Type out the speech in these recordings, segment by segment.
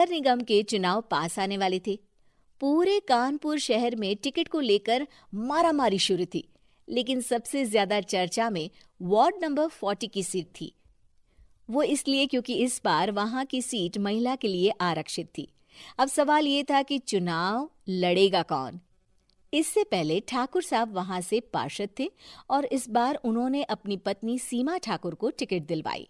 नगर निगम के चुनाव पास आने वाले थे। पूरे कानपुर शहर में टिकट को लेकर मारामारी शुरू थी, लेकिन सबसे ज्यादा चर्चा में वार्ड नंबर 40 की सीट थी। वो इसलिए क्योंकि इस बार वहां की सीट महिला के लिए आरक्षित थी। अब सवाल ये था कि चुनाव लड़ेगा कौन। इससे पहले ठाकुर साहब वहां से पार्षद थे और इस बार उन्होंने अपनी पत्नी सीमा ठाकुर को टिकट दिलवाई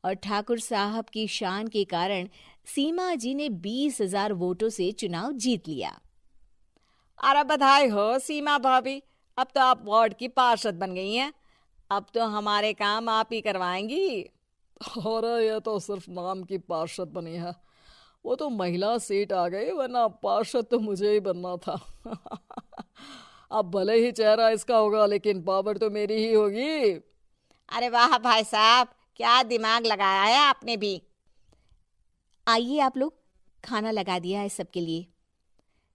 और ठाकुर साहब की शान के कारण सीमा जी ने 20,000 वोटों से चुनाव जीत लिया। अरे बधाई हो सीमा भाभी, अब तो आप वार्ड की पार्षद बन गई हैं। अब तो हमारे काम आप ही करवाएंगी। अरे ये तो सिर्फ नाम की पार्षद बनी है, वो तो महिला सीट आ गई, वरना पार्षद तो मुझे ही बनना था। अब भले ही चेहरा इसका होगा, लेकिन पावर तो मेरी ही होगी। अरे वाह भाई साहब, क्या दिमाग लगाया है आपने भी। आइए आप लोग, खाना लगा दिया है सबके लिए।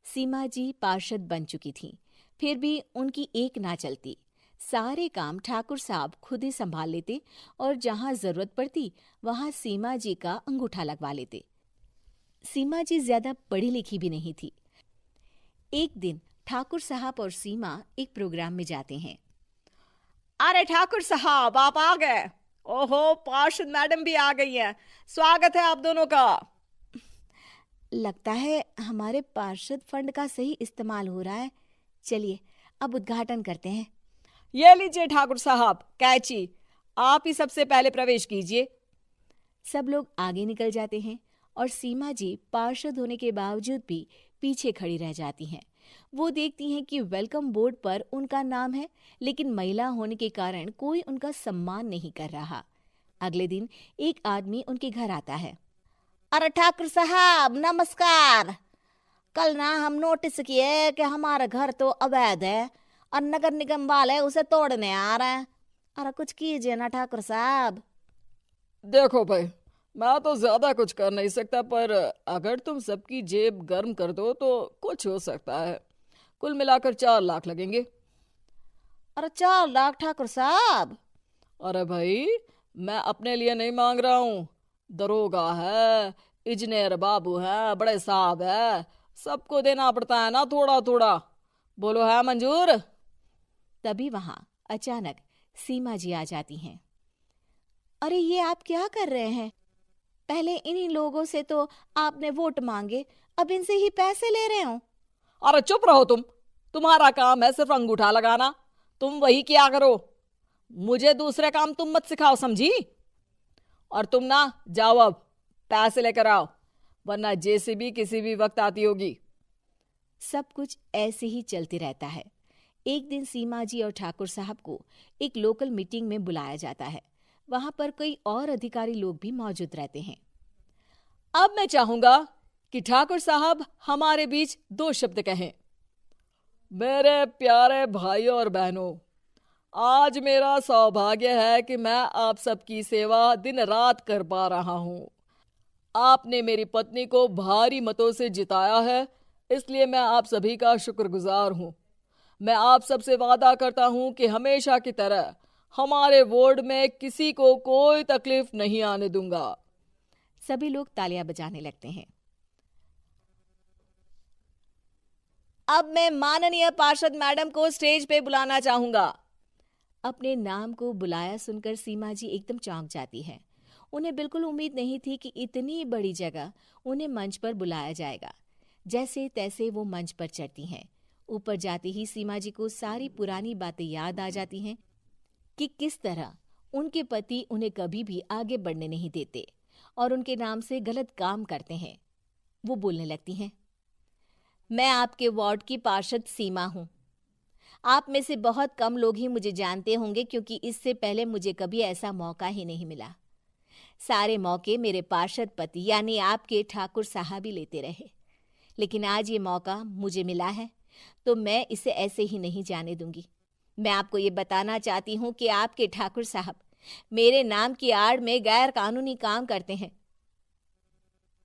सीमा जी पार्षद बन चुकी थीं, फिर भी उनकी एक ना चलती। सारे काम ठाकुर साहब खुद ही संभाल लेते और जहां जरूरत पड़ती वहां सीमा जी का अंगूठा लगवा लेते। सीमा जी ज्यादा पढ़ी लिखी भी नहीं थी। एक दिन ठाकुर साहब और सीमा एक प्रोग्राम में जाते हैं। अरे ठाकुर साहब, आप आ गए। ओहो, पार्षद मैडम भी आ गई हैं। स्वागत है आप दोनों का। लगता है हमारे पार्षद फंड का सही इस्तेमाल हो रहा है। चलिए अब उद्घाटन करते हैं। ये लीजिए ठाकुर साहब कैची, आप ही सबसे पहले प्रवेश कीजिए। सब लोग आगे निकल जाते हैं और सीमा जी पार्षद होने के बावजूद भी पीछे खड़ी रह जाती हैं। वो देखती हैं कि वेलकम बोर्ड पर उनका नाम है, लेकिन महिला होने के कारण कोई उनका सम्मान नहीं कर रहा। अगले दिन एक आदमी उनके घर आता है। अरे ठाकुर साहब नमस्कार। कल ना हम नोटिस किए कि हमारा घर तो अवैध है और नगर निगम वाले उसे तोड़ने आ रहे हैं। अरे कुछ कीजिए ना ठाकुर साहब। देखो भाई, मैं तो ज्यादा कुछ कर नहीं सकता, पर अगर तुम सबकी जेब गर्म कर दो तो कुछ हो सकता है। कुल मिलाकर 4 लाख लगेंगे। अरे 4 लाख ठाकुर साहब? अरे भाई, मैं अपने लिए नहीं मांग रहा हूँ। दरोगा है, इंजीनियर बाबू है, बड़े साहब है, सबको देना पड़ता है ना थोड़ा थोड़ा। बोलो है मंजूर? तभी वहां अचानक सीमा जी आ जाती हैं। अरे ये आप क्या कर रहे हैं? पहले इन्हीं लोगों से तो आपने वोट मांगे, अब इनसे ही पैसे ले रहे हो। अरे चुप रहो तुम, तुम्हारा काम है सिर्फ अंगूठा लगाना, तुम वही किया करो। मुझे दूसरे काम तुम मत सिखाओ, समझी? और तुम ना जाओ, अब पैसे लेकर आओ, वरना जेसीबी किसी भी वक्त आती होगी। सब कुछ ऐसे ही चलते रहता है। एक दिन सीमा जी और ठाकुर साहब को एक लोकल मीटिंग में बुलाया जाता है। वहां पर कई और अधिकारी लोग भी मौजूद रहते हैं। अब मैं चाहूंगा कि ठाकुर साहब हमारे बीच 2 शब्द कहें। मेरे प्यारे भाइयों और बहनों, आज मेरा सौभाग्य है कि मैं आप सबकी सेवा दिन रात कर पा रहा हूं। आपने मेरी पत्नी को भारी मतों से जिताया है, इसलिए मैं आप सभी का शुक्रगुजार हूं। मैं आप सबसे वादा करता हूं कि हमेशा की तरह हमारे वार्ड में किसी को कोई तकलीफ नहीं आने दूंगा। सभी लोग तालियां बजाने लगते हैं। अब मैं माननीय पार्षद मैडम को स्टेज पे बुलाना चाहूंगा। अपने नाम को बुलाया सुनकर सीमा जी एकदम चौंक जाती है। उन्हें बिल्कुल उम्मीद नहीं थी कि इतनी बड़ी जगह उन्हें मंच पर बुलाया जाएगा। जैसे तैसे वो मंच पर चढ़ती हैं। ऊपर जाते ही सीमा जी को सारी पुरानी बातें याद आ जाती हैं कि किस तरह उनके पति उन्हें कभी भी आगे बढ़ने नहीं देते और उनके नाम से गलत काम करते हैं। वो बोलने लगती हैं। मैं आपके वार्ड की पार्षद सीमा हूं। आप में से बहुत कम लोग ही मुझे जानते होंगे, क्योंकि इससे पहले मुझे कभी ऐसा मौका ही नहीं मिला। सारे मौके मेरे पार्षद पति यानी आपके ठाकुर साहब ही लेते रहे, लेकिन आज ये मौका मुझे मिला है तो मैं इसे ऐसे ही नहीं जाने दूंगी। मैं आपको ये बताना चाहती हूँ कि आपके ठाकुर साहब मेरे नाम की आड़ में गैर कानूनी काम करते हैं,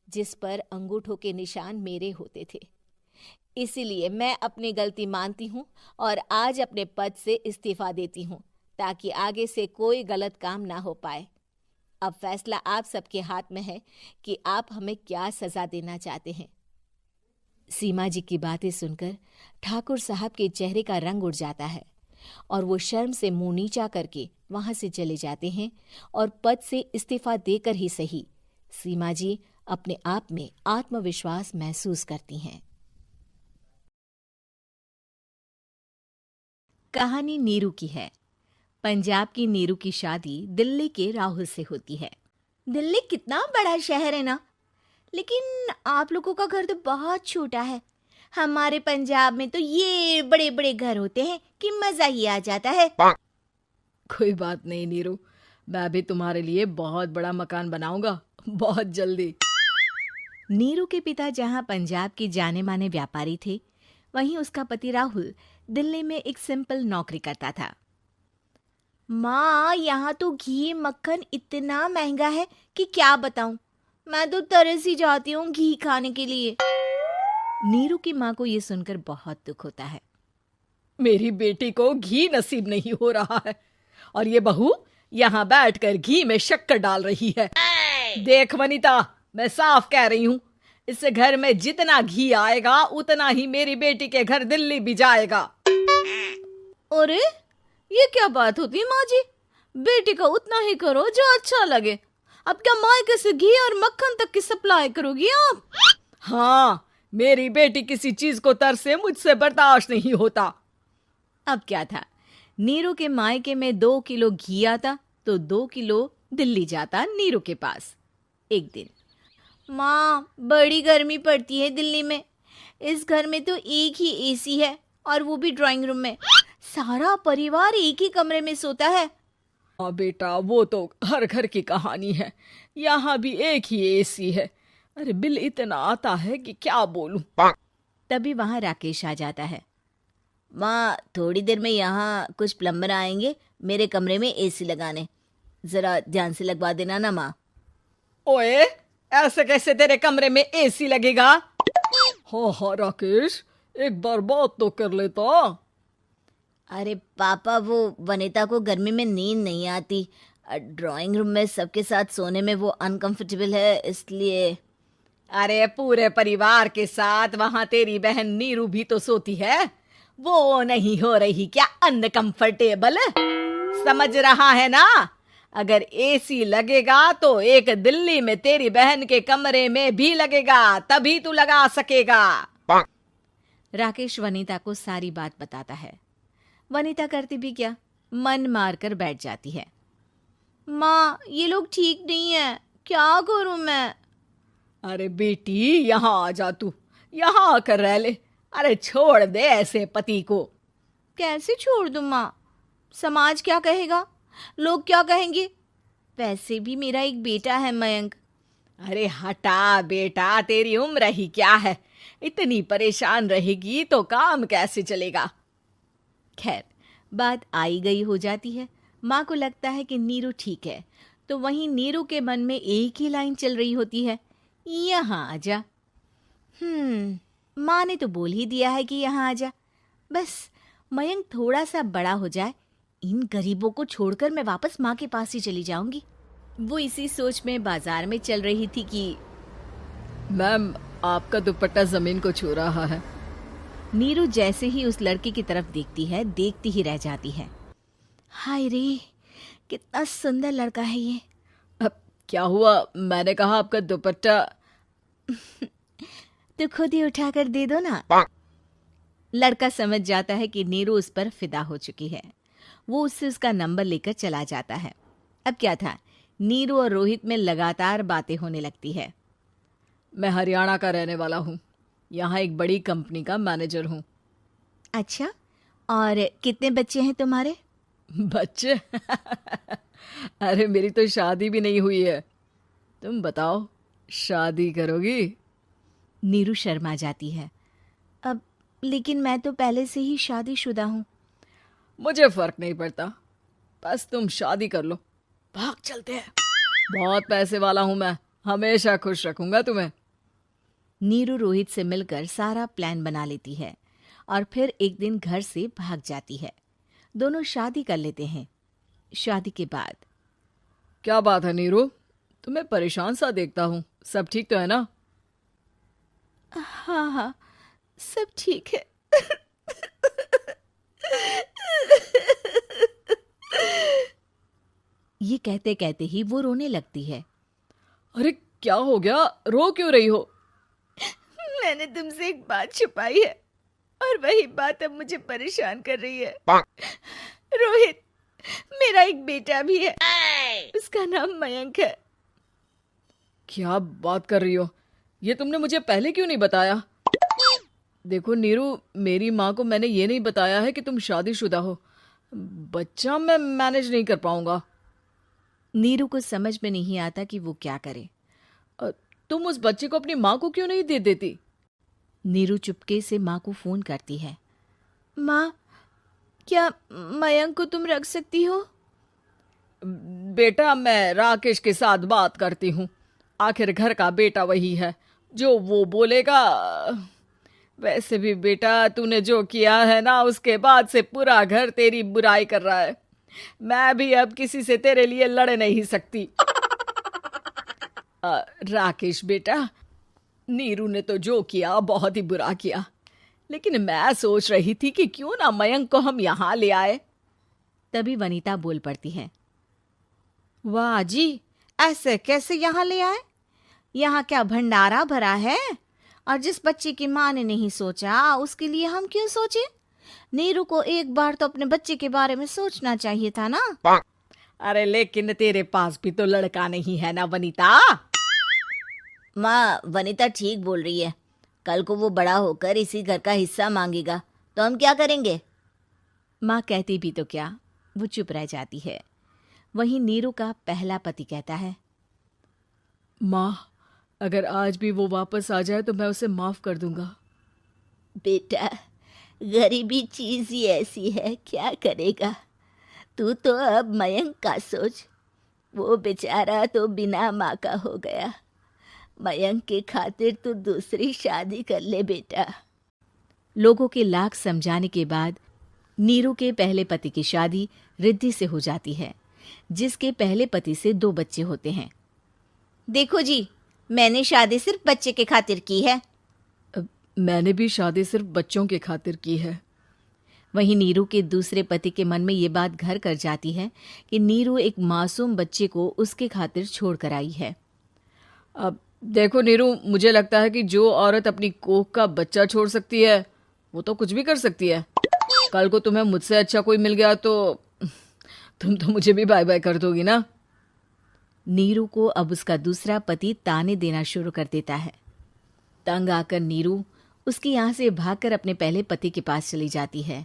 जिस पर अंगूठों के निशान मेरे होते थे। इसीलिए मैं अपनी गलती मानती हूँ और आज अपने पद से इस्तीफा देती हूँ, ताकि आगे से कोई गलत काम ना हो पाए। अब फैसला आप सबके हाथ में है कि आप हमें क्या सजा देना चाहते हैं। सीमा जी की बातें सुनकर ठाकुर साहब के चेहरे का रंग उड़ जाता है और वो शर्म से मुंह नीचा करके वहां से चले जाते हैं और पद से इस्तीफा देकर ही सही सीमा जी अपने आप में आत्मविश्वास महसूस करती हैं। कहानी नीरू की है। पंजाब की नीरू की शादी दिल्ली के राहुल से होती है। दिल्ली कितना बड़ा शहर है ना, लेकिन आप लोगों का घर तो बहुत छोटा है। हमारे पंजाब में तो ये बड़े बड़े घर होते हैं कि मजा ही आ जाता है। कोई बात नहीं नीरू, मैं भी तुम्हारे लिए बहुत बड़ा मकान बनाऊंगा बहुत जल्दी। नीरू के पिता जहां पंजाब के जाने माने व्यापारी थे, वहीं उसका पति राहुल दिल्ली में एक सिंपल नौकरी करता था। माँ, यहाँ तो घी मक्खन इतना महंगा है कि क्या बताऊं। मैं तो तरस ही जाती हूँ घी खाने के लिए। नीरू की माँ को ये सुनकर बहुत दुख होता है। मेरी बेटी को घी नसीब नहीं हो रहा है और ये बहू यहाँ बैठकर घी में शक्कर डाल रही है। देख वनिता, मैं साफ कह रही हूँ, इस घर में जितना घी आएगा उतना ही मेरी बेटी के घर दिल्ली भी जाएगा। अरे ये क्या बात होती है माँ जी? बेटी का उतना ही करो जो अच्छा लगे। अब क्या मायके से घी और मक्खन तक की सप्लाई करोगी आप? हाँ, मेरी बेटी किसी चीज को तरसे मुझसे बर्दाश्त नहीं होता। अब क्या था, नीरू के मायके में 2 किलो घी आता तो 2 किलो दिल्ली जाता नीरू के पास। एक दिन, माँ, बड़ी गर्मी पड़ती है दिल्ली में। इस घर में तो एक ही एसी है और वो भी ड्राइंग रूम में। सारा परिवार एक ही कमरे में सोता है। हाँ बेटा, वो तो हर घर की कहानी है। यहाँ भी एक ही एसी है। अरे बिल इतना आता है कि क्या बोलूं। तभी वहां राकेश आ जाता है। माँ, थोड़ी देर में यहाँ कुछ प्लम्बर आएंगे मेरे कमरे में एसी लगाने। जरा ध्यान से लगवा देना ना माँ। ओए, ऐसे कैसे तेरे कमरे में एसी लगेगा? हाँ राकेश, एक बार बात तो कर लेता। अरे पापा, वो वनिता को गर्मी में नींद नहीं आती। ड्राइंग रूम में सबके साथ सोने में वो अनकंफर्टेबल है, इसलिए। अरे पूरे परिवार के साथ वहां तेरी बहन नीरू भी तो सोती है। वो नहीं हो रही क्या अनकंफर्टेबल? समझ रहा है ना? अगर एसी लगेगा तो एक दिल्ली में तेरी बहन के कमरे में भी लगेगा, तभी तू लगा सकेगा। राकेश वनिता को सारी बात बताता है। वनिता करती भी क्या, मन मारकर बैठ जाती है। माँ, ये लोग ठीक नहीं है, क्या करूं मैं? अरे बेटी, यहाँ आ जा, तू यहाँ आकर रह ले। अरे छोड़ दे ऐसे पति को। कैसे छोड़ दूं माँ? समाज क्या कहेगा, लोग क्या कहेंगे? वैसे भी मेरा एक बेटा है मयंक। अरे हटा बेटा, तेरी उम्र ही क्या है? इतनी परेशान रहेगी तो काम कैसे चलेगा? खैर, बात आई गई हो जाती है। माँ को लगता है कि नीरू ठीक है, तो वहीं नीरू के मन में एक ही लाइन चल रही होती है, यहाँ आजा। माँ ने तो बोल ही दिया है कि यहाँ आजा। बस मयंक थोड़ा सा बड़ा हो जाए, इन गरीबों को छोड़कर मैं वापस माँ के पास ही चली जाऊंगी। वो इसी सोच में बाजार में चल रही थी कि मैम, आपका दुपट्टा जमीन को छू रहा है। नीरू जैसे ही उस लड़के की तरफ देखती है, देखती ही रह जाती है। हाय रे, कितना सुंदर लड़का है ये। अब क्या हुआ? मैंने कहा आपका दुपट्टा। तो खुद ही उठाकर दे दो ना। लड़का समझ जाता है कि नीरू उस पर फिदा हो चुकी है। वो उससे उसका नंबर लेकर चला जाता है। अब क्या था, नीरू और रोहित में लगातार बातें होने लगती है। मैं हरियाणा का रहने वाला हूँ, यहाँ एक बड़ी कंपनी का मैनेजर हूँ। अच्छा, और कितने बच्चे हैं तुम्हारे? बच्चे? अरे मेरी तो शादी भी नहीं हुई है। तुम बताओ, शादी करोगी? नीरू शर्मा जाती है। अब लेकिन मैं तो पहले से ही शादीशुदा हूँ। मुझे फर्क नहीं पड़ता, बस तुम शादी कर लो, भाग चलते हैं। बहुत पैसे वाला हूँ मैं, हमेशा खुश रखूंगा तुम्हें। नीरू रोहित से मिलकर सारा प्लान बना लेती है और फिर एक दिन घर से भाग जाती है। दोनों शादी कर लेते हैं। शादी के बाद क्या बात है नीरू, तुम्हें परेशान सा देखता हूँ। सब ठीक तो है ना? हाँ हाँ, सब ठीक है। ये कहते कहते ही वो रोने लगती है। अरे क्या हो गया, रो क्यों रही हो? मैंने तुमसे एक बात छुपाई है और वही बात अब मुझे परेशान कर रही है। रोहित, मेरा एक बेटा भी है, उसका नाम मयंक है। क्या बात कर रही हो? ये तुमने मुझे पहले क्यों नहीं बताया? देखो नीरू, मेरी माँ को मैंने ये नहीं बताया है कि तुम शादीशुदा हो। बच्चा मैं मैनेज नहीं कर पाऊंगा। नीरू को समझ में नहीं आता कि वो क्या करे। तुम उस बच्चे को अपनी माँ को क्यों नहीं दे देती? नीरू चुपके से माँ को फोन करती है। माँ, क्या मयंक को तुम रख सकती हो? बेटा, मैं राकेश के साथ बात करती हूँ। आखिर घर का बेटा वही है, जो वो बोलेगा। वैसे भी बेटा, तूने जो किया है ना, उसके बाद से पूरा घर तेरी बुराई कर रहा है। मैं भी अब किसी से तेरे लिए लड़ नहीं सकती। राकेश बेटा, नीरू ने तो जो किया बहुत ही बुरा किया, लेकिन मैं सोच रही थी कि क्यों ना मयंक को हम यहाँ ले आए। तभी वनीता बोल पड़ती है। वाह जी, ऐसे कैसे यहाँ ले आए? यहाँ क्या भंडारा भरा है? और जिस बच्चे की माँ ने नहीं सोचा, उसके लिए हम क्यों सोचे? नीरू को एक बार तो अपने बच्चे के बारे में सोचना चाहिए था ना। अरे लेकिन तेरे पास भी तो लड़का नहीं है ना वनीता। माँ, वनीता ठीक बोल रही है। कल को वो बड़ा होकर इसी घर का हिस्सा मांगेगा तो हम क्या करेंगे? माँ कहती भी तो क्या, वो चुप रह जाती है। वहीं नीरू का पहला पति कहता है। माँ, अगर आज भी वो वापस आ जाए तो मैं उसे माफ कर दूंगा। बेटा, गरीबी चीज ही ऐसी है, क्या करेगा? तू तो अब मयंक का सोच। वो बेचारा तो बिना माँ का हो गया। मयंक के खातिर तू दूसरी शादी कर ले बेटा। लोगों के लाख समझाने के बाद नीरू के पहले पति की शादी रिद्धि से हो जाती है, जिसके पहले पति से 2 बच्चे होते हैं। देखो जी, मैंने शादी सिर्फ बच्चे के खातिर की है। मैंने भी शादी सिर्फ बच्चों के खातिर की है। वहीं नीरू के दूसरे पति के मन में ये बात घर कर जाती है कि नीरू एक मासूम बच्चे को उसके खातिर छोड़ कर आई है। अब देखो नीरू, मुझे लगता है कि जो औरत अपनी कोख का बच्चा छोड़ सकती है, वो तो कुछ भी कर सकती है। कल को तुम्हें मुझसे अच्छा कोई मिल गया तो तुम तो मुझे भी बाय बाय कर दोगी ना। नीरू को अब उसका दूसरा पति ताने देना शुरू कर देता है। तंग आकर नीरू उसके यहाँ से भागकर अपने पहले पति के पास चली जाती है,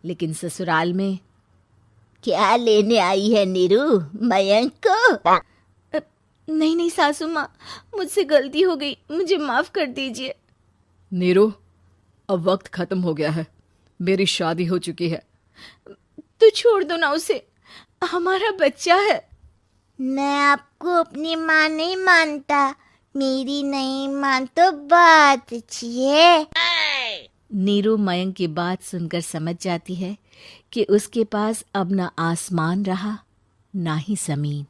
लेकिन ससुराल में क्या लेने आई है नीरू, मयंक को? नहीं नहीं सासू माँ, मुझसे गलती हो गई, मुझे माफ कर दीजिए। नीरू, अब वक्त खत्म हो गया है, मेरी शादी हो चुकी है। तो छोड़ दो ना उसे, हमारा बच्चा है। मैं आपको अपनी माँ नहीं मानता, मेरी नहीं मान तो बात अच्छी है। नीरू मयंक की बात सुनकर समझ जाती है कि उसके पास अब न आसमान रहा ना ही जमीन।